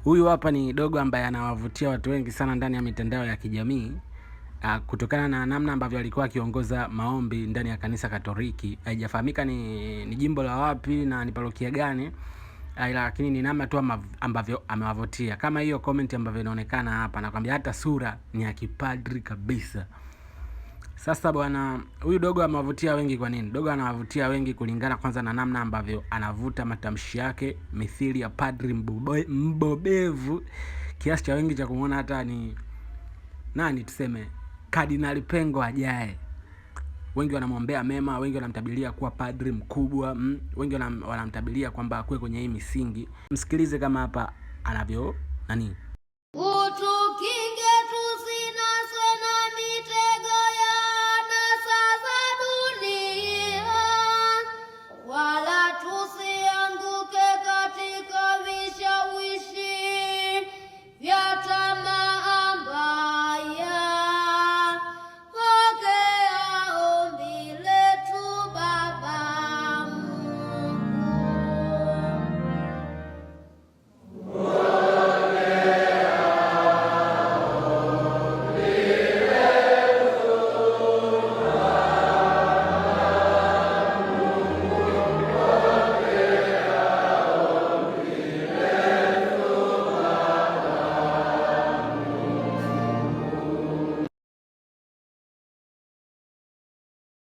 Huyu hapa ni dogo ambaye anawavutia watu wengi sana ndani ya mitandao ya kijamii kutokana na namna ambavyo alikuwa akiongoza maombi ndani ya kanisa Katoliki. Haijafahamika ni jimbo la wapi na ni parokia gani, lakini ni namna tu ambavyo amewavutia. Kama hiyo comment ambavyo inaonekana hapa, nakwambia hata sura ni ya kipadri kabisa. Sasa bwana, huyu dogo amewavutia wengi. Kwa nini? Dogo anawavutia wengi kulingana kwanza na namna ambavyo anavuta matamshi yake mithili ya padri mbobevu kiasi cha wengi cha kumuona hata ni nani, tuseme Kardinali Pengo ajaye. Wengi wanamwombea mema, wengi wanamtabiria kuwa padri mkubwa, wengi wanamtabiria kwamba akue kwenye hii misingi. Msikilize kama hapa anavyo